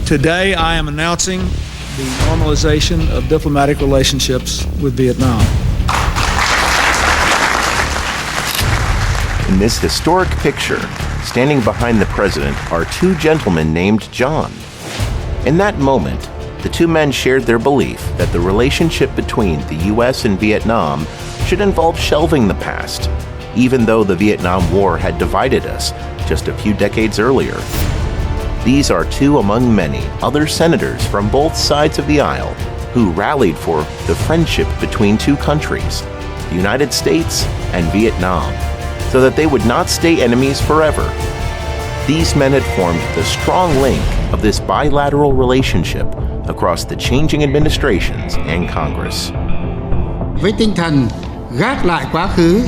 Today, I am announcing the normalization of diplomatic relationships with Vietnam. In this historic picture, standing behind the president are two gentlemen named John. In that moment, the two men shared their belief that the relationship between the U.S. and Vietnam should involve shelving the past, even though the Vietnam War had divided us just a few decades earlier. These are two among many other senators from both sides of the aisle who rallied for the friendship between two countries, the United States and Vietnam, so that they would not stay enemies forever. These men had formed the strong link of this bilateral relationship across the changing administrations and Congress. Với tinh thần gác lại quá khứ,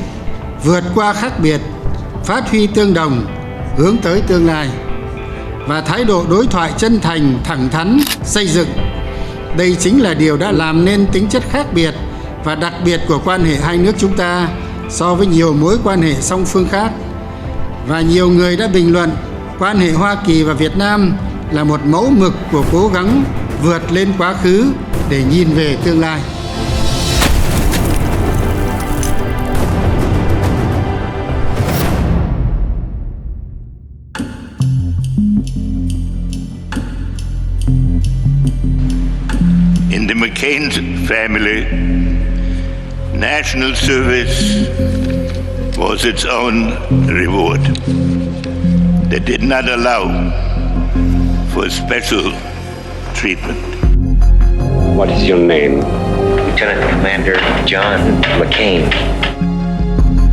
vượt qua khác biệt, phát huy tương đồng, hướng tới tương lai, và thái độ đối thoại chân thành, thẳng thắn, xây dựng. Đây chính là điều đã làm nên tính chất khác biệt và đặc biệt của quan hệ hai nước chúng ta so với nhiều mối quan hệ song phương khác. Và nhiều người đã bình luận quan hệ Hoa Kỳ và Việt Nam là một mẫu mực của cố gắng vượt lên quá khứ để nhìn về tương lai. In the McCain family, national service was its own reward. They did not allow for special treatment. What is your name? Lieutenant Commander John McCain.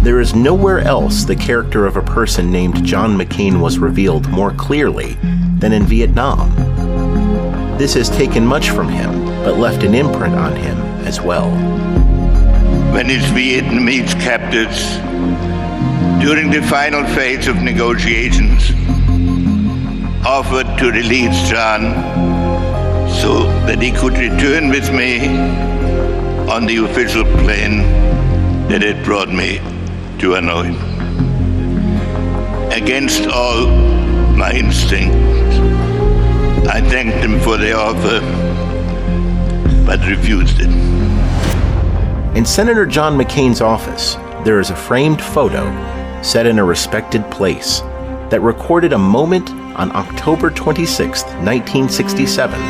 There is nowhere else the character of a person named John McCain was revealed more clearly than in Vietnam. This has taken much from him, but left an imprint on him as well. When his Vietnamese captors, during the final phase of negotiations, offered to release John so that he could return with me on the official plane that had brought me to Hanoi. Against all my instincts, I thanked him for the offer, but refused it. In Senator John McCain's office, there is a framed photo set in a respected place that recorded a moment on October 26, 1967,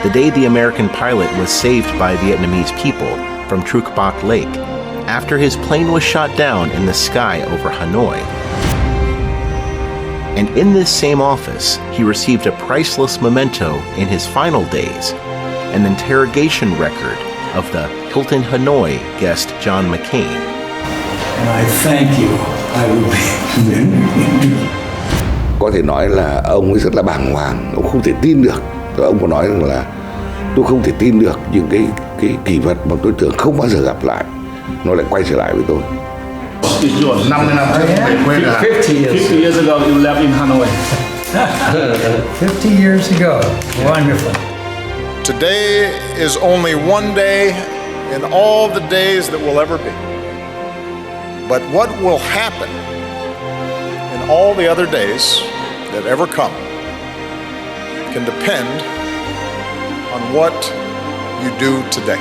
the day the American pilot was saved by Vietnamese people from Truc Bac Lake after his plane was shot down in the sky over Hanoi. And in this same office, he received a priceless memento in his final days, an interrogation record of the Hilton Hanoi guest John McCain. And I thank you. I will be. Có thể nói là ông ấy rất là bàng hoàng, ông không thể tin được. Rồi ông có nói rằng là tôi không thể tin được những cái kỷ vật mà tôi tưởng không bao giờ gặp lại, nó lại quay trở lại với tôi. 50 năm trước về quê là 50 years ago you left in Hanoi. 50 years ago. Wonderful. Today is only one day in all the days that will ever be. But what will happen in all the other days that ever come can depend on what you do today.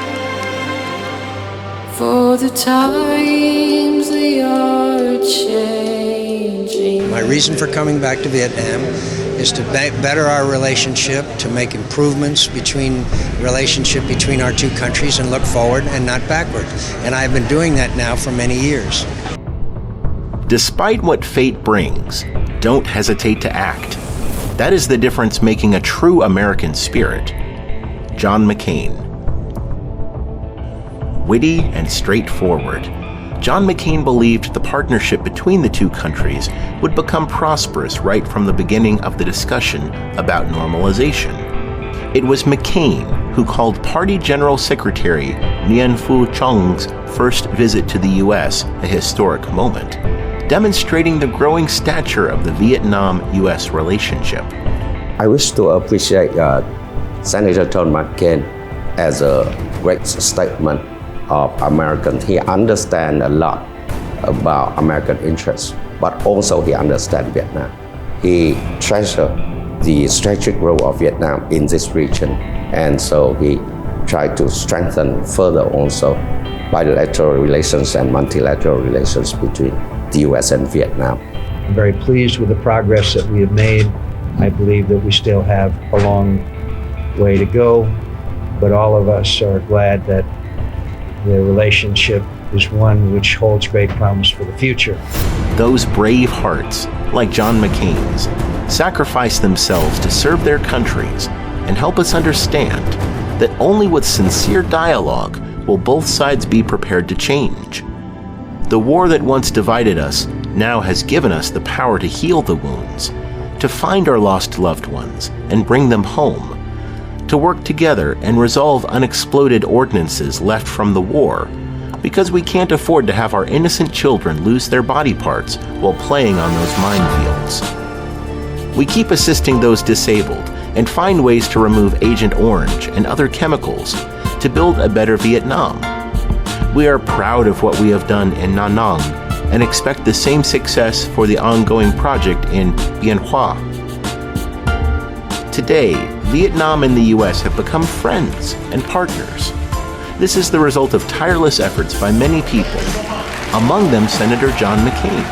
For the times they are changing. My reason for coming back to Vietnam is to better our relationship, to make improvements relationship between our two countries and look forward and not backward. And I've been doing that now for many years. Despite what fate brings, don't hesitate to act. That is the difference making a true American spirit. John McCain. Witty and straightforward, John McCain believed the partnership between the two countries would become prosperous right from the beginning of the discussion about normalization. It was McCain who called Party General Secretary Nguyen Phu Chong's first visit to the U.S. a historic moment, demonstrating the growing stature of the Vietnam-U.S. relationship. I wish to appreciate Senator John McCain as a great statement of American. He understands a lot about American interests, but also he understands Vietnam. He treasures the strategic role of Vietnam in this region. And so we try to strengthen further also bilateral relations and multilateral relations between the U.S. and Vietnam. I'm very pleased with the progress that we have made. I believe that we still have a long way to go, but all of us are glad that the relationship is one which holds great promise for the future. Those brave hearts, like John McCain's, sacrifice themselves to serve their countries and help us understand that only with sincere dialogue will both sides be prepared to change. The war that once divided us now has given us the power to heal the wounds, to find our lost loved ones and bring them home, to work together and resolve unexploded ordinances left from the war, because we can't afford to have our innocent children lose their body parts while playing on those minefields. We keep assisting those disabled and find ways to remove Agent Orange and other chemicals to build a better Vietnam. We are proud of what we have done in Nha Nang and expect the same success for the ongoing project in Bien Hoa. Today, Vietnam and the U.S. have become friends and partners. This is the result of tireless efforts by many people, among them Senator John McCain.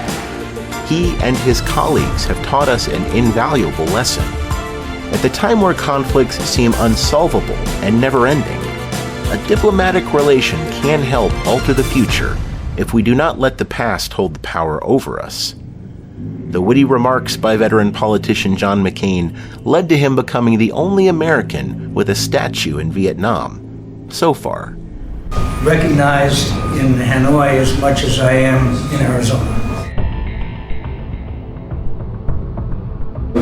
He and his colleagues have taught us an invaluable lesson. At the time where conflicts seem unsolvable and never-ending, a diplomatic relation can help alter the future if we do not let the past hold the power over us. The witty remarks by veteran politician John McCain led to him becoming the only American with a statue in Vietnam so far. Recognized in Hanoi as much as I am in Arizona.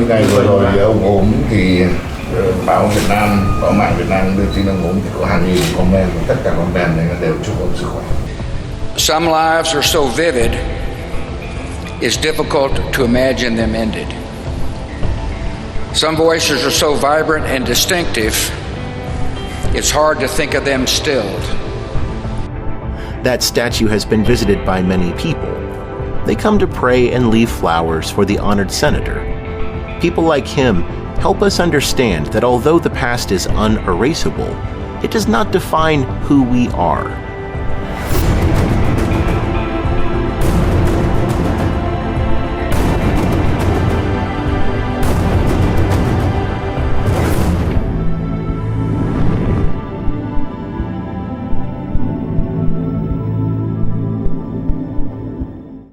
Ngày vừa rồi ông ốm thì báo Việt Nam, báo mạng Việt Nam đưa tin ông ốm thì có hàng nghìn comment, tất cả comment này đều chúc ông sức khỏe. Some lives are so vivid, it's difficult to imagine them ended. Some voices are so vibrant and distinctive, it's hard to think of them stilled. That statue has been visited by many people. They come to pray and leave flowers for the honored senator. People like him help us understand that although the past is unerasable, it does not define who we are.